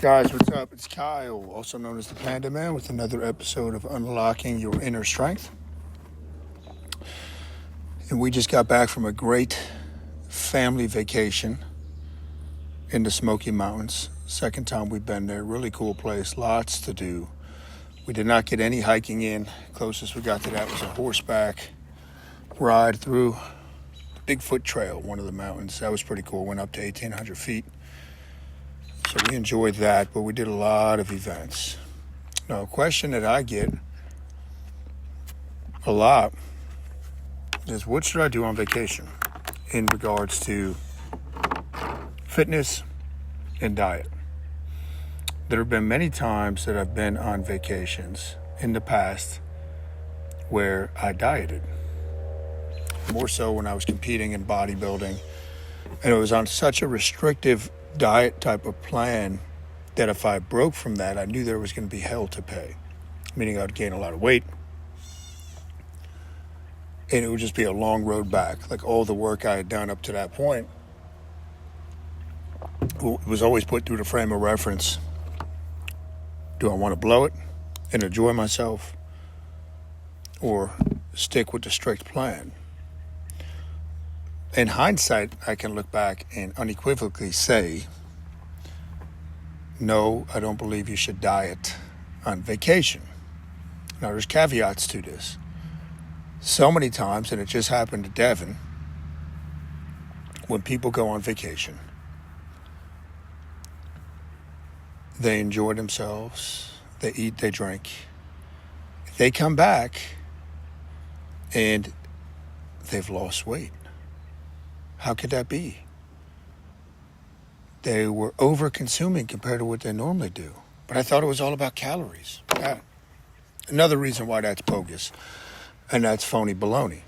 Guys, what's up? It's Kyle, also known as the Panda Man, with another episode of Unlocking Your Inner Strength. And we just got back from a great family vacation in the Smoky Mountains. Second time we've been there. Really cool place, lots to do. We did not get any hiking in. Closest we got to that was a horseback ride through the Bigfoot Trail, one of the mountains. That was pretty cool. Went up to 1,800 feet. So we enjoyed that, but we did a lot of events. Now, a question that I get a lot is, what should I do on vacation in regards to fitness and diet? There have been many times that I've been on vacations in the past where I dieted. More so when I was competing in bodybuilding, and it was on such a restrictive diet type of plan that if I broke from that, I knew there was going to be hell to pay, meaning I'd gain a lot of weight, and it would just be a long road back. Like all the work I had done up to that point was always put through the frame of reference. Do I want to blow it and enjoy myself, or stick with the strict plan? In hindsight, I can look back and unequivocally say, no, I don't believe you should diet on vacation. Now, there's caveats to this. So many times, and it just happened to Devin, when people go on vacation, they enjoy themselves, they eat, they drink. They come back and they've lost weight. How could that be? They were over-consuming compared to what they normally do. But I thought it was all about calories. Another reason why that's bogus, and that's phony baloney.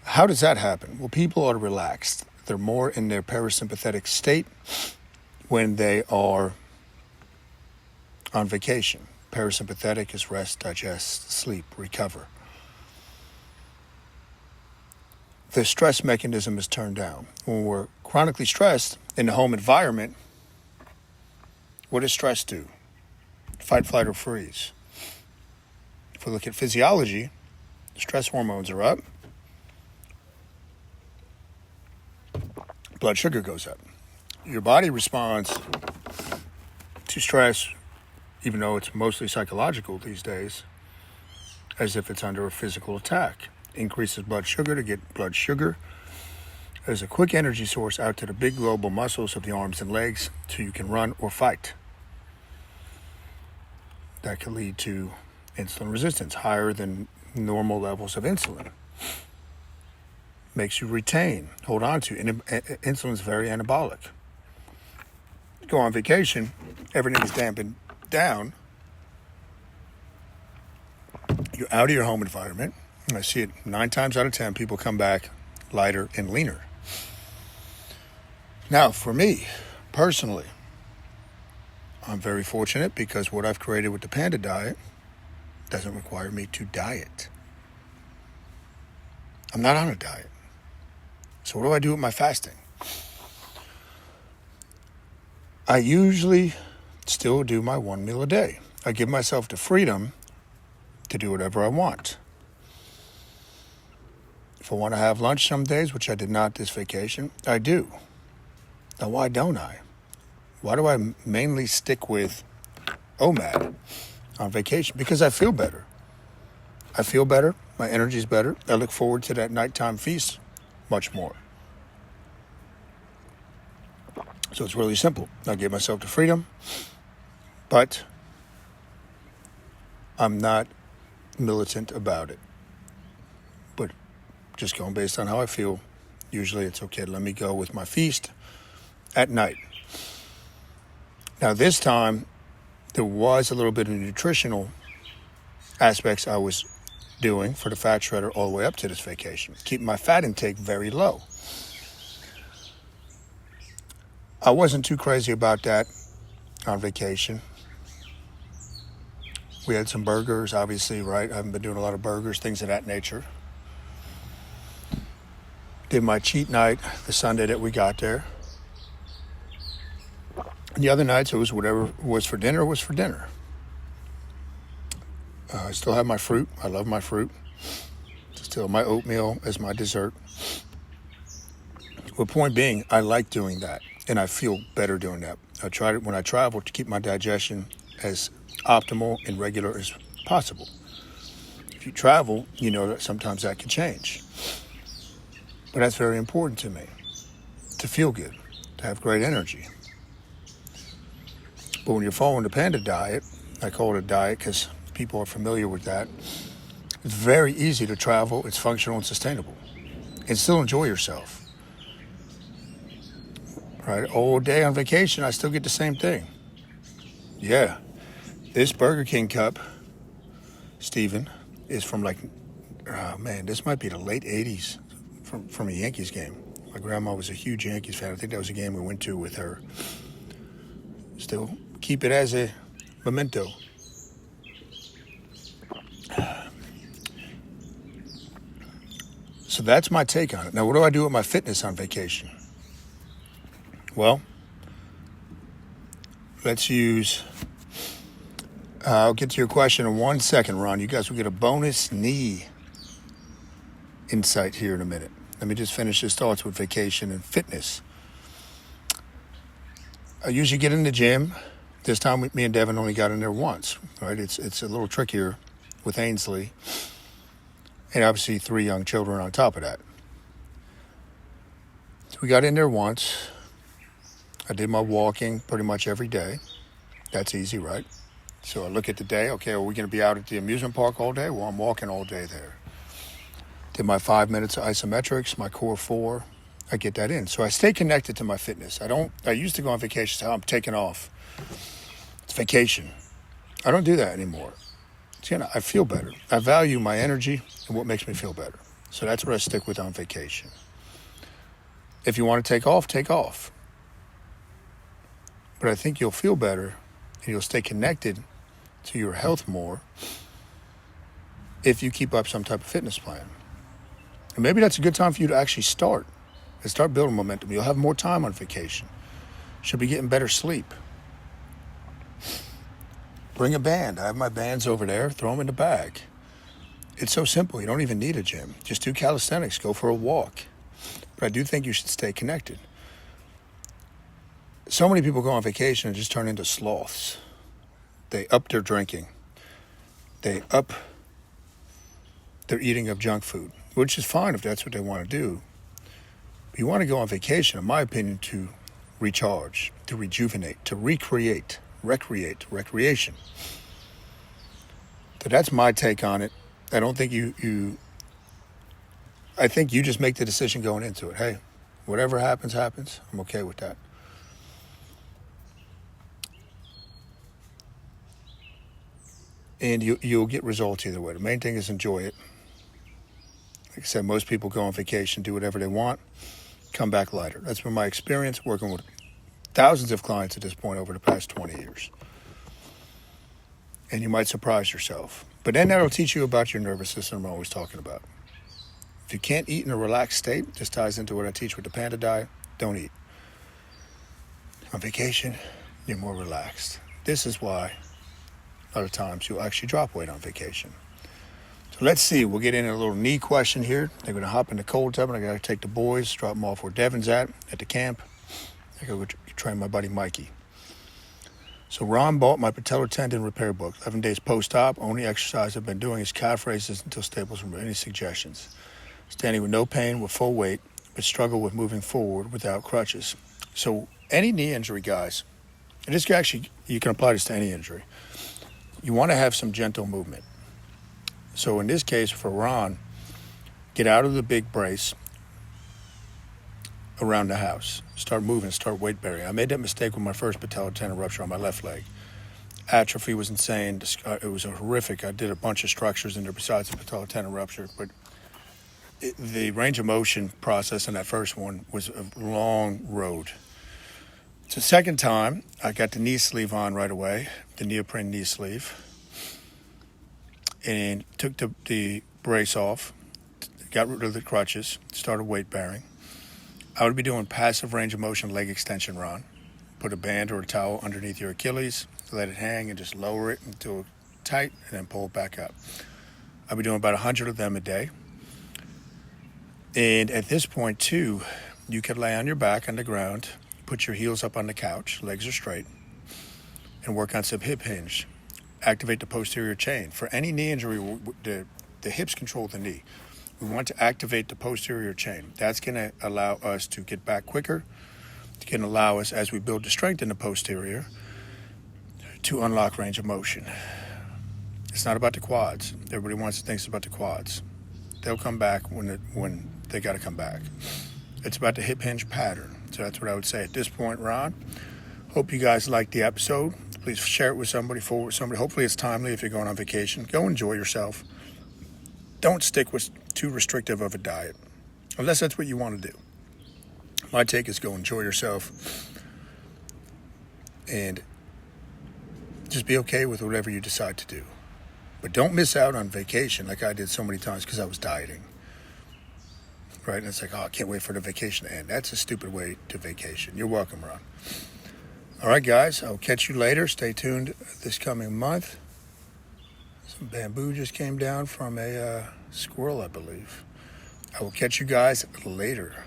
How does that happen? Well, people are relaxed. They're more in their parasympathetic state when they are on vacation. Parasympathetic is rest, digest, sleep, recover. The stress mechanism is turned down. When we're chronically stressed in the home environment, what does stress do? Fight, flight, or freeze. If we look at physiology, stress hormones are up. Blood sugar goes up. Your body responds to stress, even though it's mostly psychological these days, as if it's under a physical attack. Increases blood sugar to get blood sugar as a quick energy source out to the big global muscles of the arms and legs so you can run or fight. That can lead to insulin resistance, higher than normal levels of insulin. Makes you retain, hold on to. And insulin is very anabolic. You go on vacation, everything is dampened down. You're out of your home environment. I see it 9 times out of 10, people come back lighter and leaner. Now, for me, personally, I'm very fortunate because what I've created with the Panda diet doesn't require me to diet. I'm not on a diet. So what do I do with my fasting? I usually still do my 1 meal a day. I give myself the freedom to do whatever I want. If I want to have lunch some days, which I did not this vacation, I do. Now, why don't I? Why do I mainly stick with OMAD on vacation? Because I feel better. I feel better. My energy's better. I look forward to that nighttime feast much more. So it's really simple. I give myself the freedom, but I'm not militant about it. But just going based on how I feel, usually it's okay to let me go with my feast at night. Now this time, there was a little bit of nutritional aspects I was doing for the fat shredder all the way up to this vacation. Keeping my fat intake very low. I wasn't too crazy about that on vacation. We had some burgers, obviously, right? I haven't been doing a lot of burgers, things of that nature. Did my cheat night the Sunday that we got there. And the other nights, it was whatever was for dinner was for dinner. I still have my fruit. I love my fruit. Still my oatmeal as my dessert. Well, point being, I like doing that, and I feel better doing that. I try it when I travel to keep my digestion as optimal and regular as possible. If you travel, you know that sometimes that can change. But that's very important to me, to feel good, to have great energy. But when you're following the Panda diet, I call it a diet because people are familiar with that, it's very easy to travel, it's functional and sustainable, and still enjoy yourself. Right? All day on vacation, I still get the same thing. Yeah, this Burger King cup, Steven, is from this might be the late 80s from a Yankees game. My grandma was a huge Yankees fan. I think that was a game we went to with her. Still keep it as a memento. So that's my take on it. Now, what do I do with my fitness on vacation? Well, let's use... I'll get to your question in 1 second, Ron. You guys will get a bonus knee insight here in a minute. Let me just finish this thoughts with vacation and fitness. I usually get in the gym. This time, me and Devin only got in there once. Right? It's a little trickier with Ainsley, and obviously 3 young children on top of that. So we got in there once. I did my walking pretty much every day. That's easy, right? So I look at the day. Okay, are we going to be out at the amusement park all day? Well, I'm walking all day there. Did my 5 minutes of isometrics, my core 4. I get that in. So I stay connected to my fitness. I used to go on vacation, so I'm taking off. It's vacation. I don't do that anymore. So, I feel better. I value my energy and what makes me feel better. So that's what I stick with on vacation. If you want to take off, take off. But I think you'll feel better and you'll stay connected to your health more if you keep up some type of fitness plan. And maybe that's a good time for you to actually start and start building momentum. You'll have more time on vacation. Should be getting better sleep. Bring a band. I have my bands over there. Throw them in the bag. It's so simple. You don't even need a gym. Just do calisthenics. Go for a walk. But I do think you should stay connected. So many people go on vacation and just turn into sloths. They up their drinking. They up their eating of junk food, which is fine if that's what they want to do. But you want to go on vacation, in my opinion, to recharge, to rejuvenate, to recreate, recreation. So that's my take on it. I don't think I think you just make the decision going into it. Hey, whatever happens, happens. I'm okay with that. And you'll get results either way. The main thing is enjoy it. Like I said, most people go on vacation, do whatever they want, come back lighter. That's been my experience working with thousands of clients at this point over the past 20 years. And you might surprise yourself. But then that'll teach you about your nervous system I'm always talking about. If you can't eat in a relaxed state, this ties into what I teach with the Panda diet, don't eat. On vacation, you're more relaxed. This is why a lot of times you'll actually drop weight on vacation. So let's see, we'll get in a little knee question here. They're going to hop in the cold tub, and I got to take the boys, drop them off where Devin's at the camp. I got to go train my buddy Mikey. So Ron bought my patellar tendon repair book, 11 days post-op. Only exercise I've been doing is calf raises until staples remove. Any suggestions? Standing with no pain with full weight, but struggle with moving forward without crutches. So any knee injury, guys, and this actually, you can apply this to any injury. You want to have some gentle movement. So in this case, for Ron, get out of the big brace around the house. Start moving, start weight bearing. I made that mistake with my first patellar tendon rupture on my left leg. Atrophy was insane. It was horrific. I did a bunch of structures in there besides the patellar tendon rupture. But the range of motion process in that first one was a long road. So second time, I got the knee sleeve on right away, the neoprene knee sleeve, and took the brace off, got rid of the crutches, started weight bearing. I would be doing passive range of motion leg extension, Ron. Put a band or a towel underneath your Achilles, let it hang, and just lower it until tight, and then pull it back up. I'll be doing about 100 of them a day. And at this point, too, you can lay on your back on the ground, put your heels up on the couch, legs are straight, and work on some hip hinge. Activate the posterior chain. For any knee injury, the hips control the knee. We want to activate the posterior chain. That's going to allow us to get back quicker. It's going to allow us, as we build the strength in the posterior, to unlock range of motion. It's not about the quads. Everybody wants to think it's about the quads. They'll come back when they got to come back. It's about the hip hinge pattern. So that's what I would say at this point, Ron. Hope you guys liked the episode. Please share it with somebody, forward with somebody. Hopefully it's timely if you're going on vacation. Go enjoy yourself. Don't stick with too restrictive of a diet, unless that's what you want to do. My take is go enjoy yourself and just be okay with whatever you decide to do. But don't miss out on vacation like I did so many times because I was dieting. Right? And it's like, oh, I can't wait for the vacation to end. That's a stupid way to vacation. You're welcome, Ron. All right, guys. I'll catch you later. Stay tuned this coming month. Some bamboo just came down from a squirrel, I believe. I will catch you guys later.